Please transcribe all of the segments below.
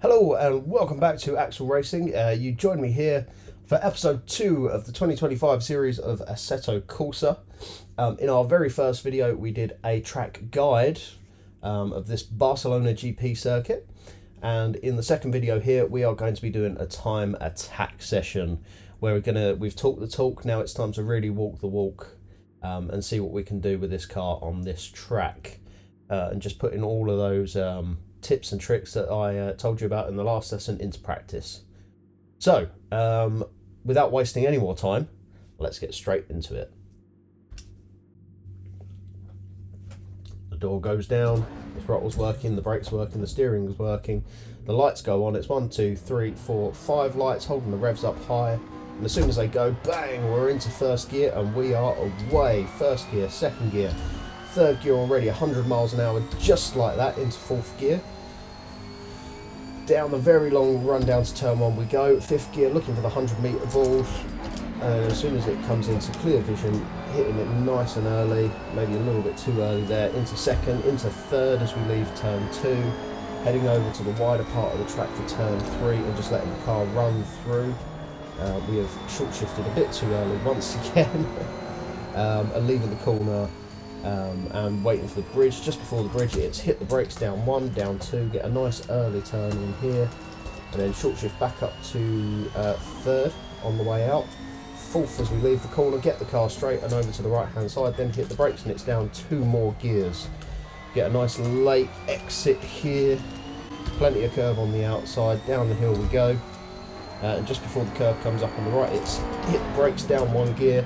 Hello and welcome back to Axel Racing. You joined me here for episode 2 of the 2025 series of Assetto Corsa. In our very first video we did a track guide of this Barcelona GP circuit, and in the second video here we are going to be doing a time attack session where we've talked the talk, now it's time to really walk the walk and see what we can do with this car on this track, and just putting all of those tips and tricks that I told you about in the last lesson into practice. So without wasting any more time, let's get straight into it. The door goes down, the throttle's working, the brakes working, the steering's working, the lights go on. It's 1, 2, 3, 4, 5 lights holding the revs up high, and as soon as they go, bang, we're into first gear and we are away. First gear, second gear, third gear already, 100 miles an hour, just like that, into fourth gear. Down the very long run down to turn 1 we go. Fifth gear, looking for the 100-metre vault, and as soon as it comes into clear vision, hitting it nice and early, maybe a little bit too early there, into second, into third as we leave turn 2, heading over to the wider part of the track for turn 3 and just letting the car run through. We have short shifted a bit too early once again, and leaving the corner and waiting for the bridge. Just before the bridge it's hit the brakes, down 1, down 2, get a nice early turn in here, and then short shift back up to third on the way out, fourth as we leave the corner, get the car straight and over to the right hand side, then hit the brakes and it's down 2 more gears. Get a nice late exit here, plenty of curve on the outside, down the hill we go, and just before the curve comes up on the right it's hit the brakes, down 1 gear,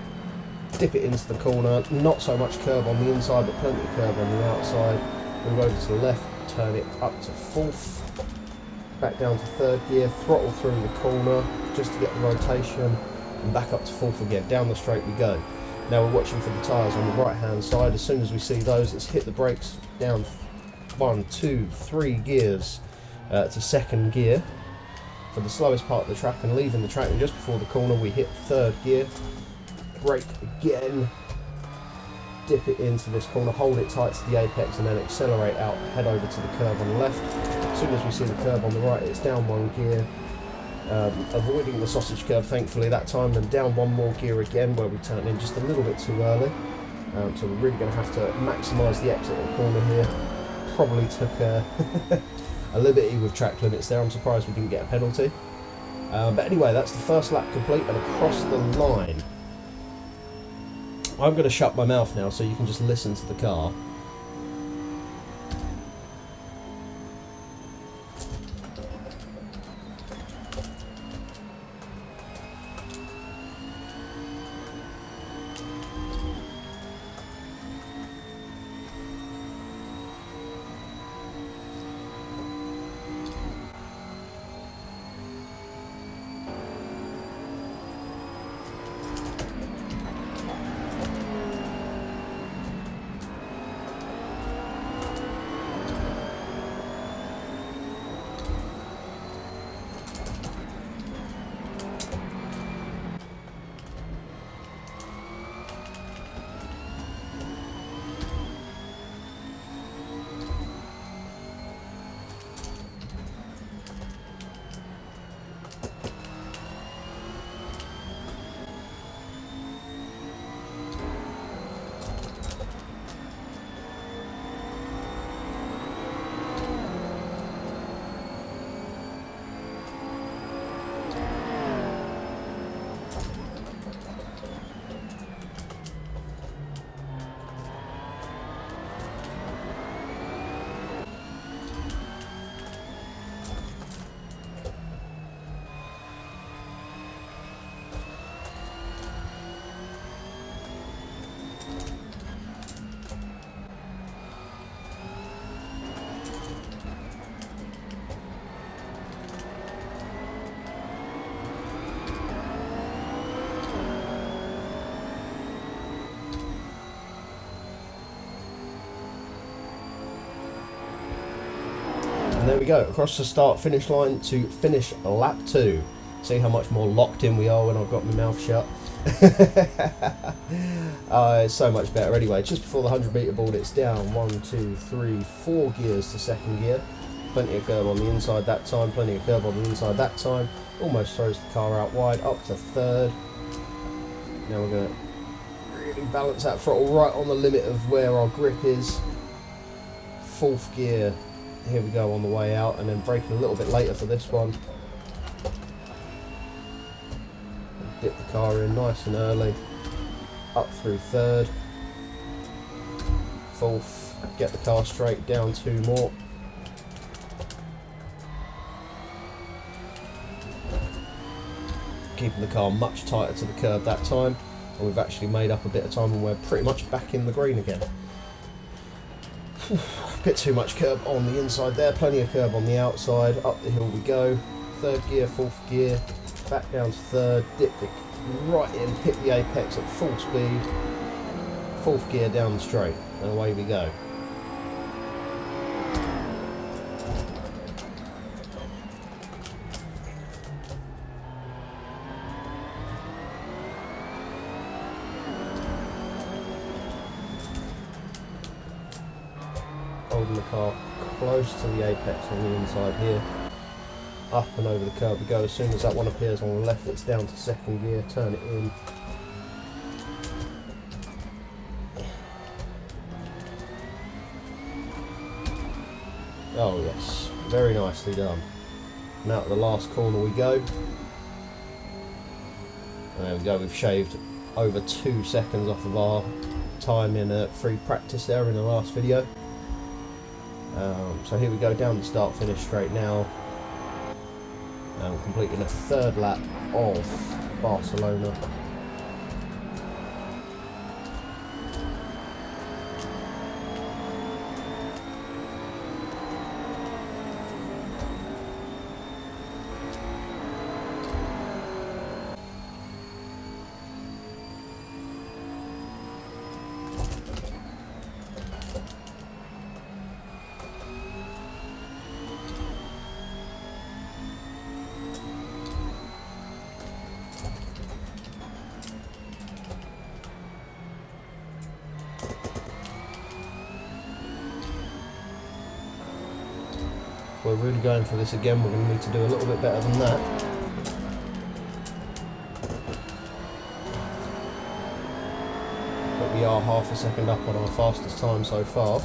dip it into the corner, not so much curve on the inside but plenty of curve on the outside, move over to the left, turn it up to fourth, back down to third gear, throttle through the corner just to get the rotation, and back up to fourth again, down the straight we go. Now we're watching for the tyres on the right hand side. As soon as we see those, it's hit the brakes, down 1, 2, 3 gears to second gear for the slowest part of the track, and leaving the track, and just before the corner we hit third gear, brake again, dip it into this corner, hold it tight to the apex and then accelerate out, head over to the curve on the left. As soon as we see the curve on the right it's down 1 gear, avoiding the sausage curve thankfully that time, then down 1 more gear again where we turn in just a little bit too early, so we're really going to have to maximise the exit of the corner here. Probably took a liberty with track limits there, I'm surprised we didn't get a penalty, but anyway, that's the first lap complete and across the line. I'm going to shut my mouth now so you can just listen to the car. And there we go, across the start finish line to finish lap 2. See how much more locked in we are when I've got my mouth shut. It's so much better. Anyway, just before the 100 metre board, it's down 1, 2, 3, 4 gears to second gear. Plenty of curb on the inside that time, plenty of curb on the inside that time. Almost throws the car out wide, up to third. Now we're going to really balance that throttle right on the limit of where our grip is. Fourth gear, here we go on the way out, and then braking a little bit later for this one. Dip the car in nice and early. Up through third. Fourth, get the car straight, down 2 more. Keeping the car much tighter to the curb that time, and we've actually made up a bit of time and we're pretty much back in the green again. A bit too much curb on the inside there, plenty of curb on the outside. Up the hill we go, third gear, fourth gear, back down to third, dip it right in, hit the apex at full speed, fourth gear down the straight, and away we go. Holding the car close to the apex on the inside here. Up and over the curb we go. As soon as that one appears on the left, it's down to second gear, turn it in. Oh yes, very nicely done. Now to the last corner we go. And there we go, we've shaved over 2 seconds off of our time in free practice there in the last video. So here we go, down the start finish straight now. Completing a third lap of Barcelona. We're really going for this again, we're going to need to do a little bit better than that. But we are half a second up on our fastest time so far.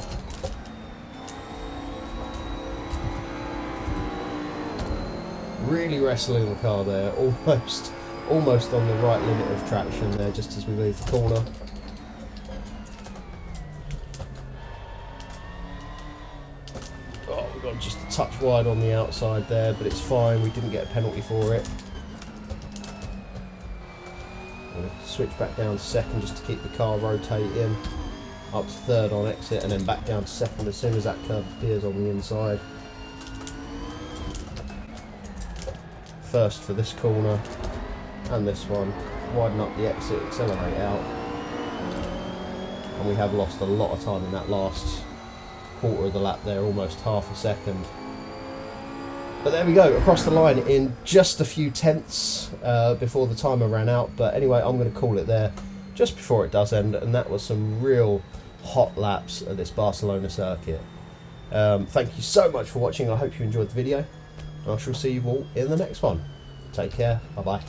Really wrestling the car there, almost on the right limit of traction there just as we leave the corner. Just a touch wide on the outside there, but it's fine, we didn't get a penalty for it. We'll switch back down to second just to keep the car rotating. Up to third on exit and then back down to second as soon as that curve appears on the inside. First for this corner and this one. Widen up the exit, accelerate out. And we have lost a lot of time in that last quarter of the lap there, almost half a second. But there we go, across the line in just a few tenths before the timer ran out. But anyway, I'm going to call it there just before it does end, and that was some real hot laps at this Barcelona circuit. Thank you so much for watching. I hope you enjoyed the video, and I shall see you all in the next one. Take care, bye bye.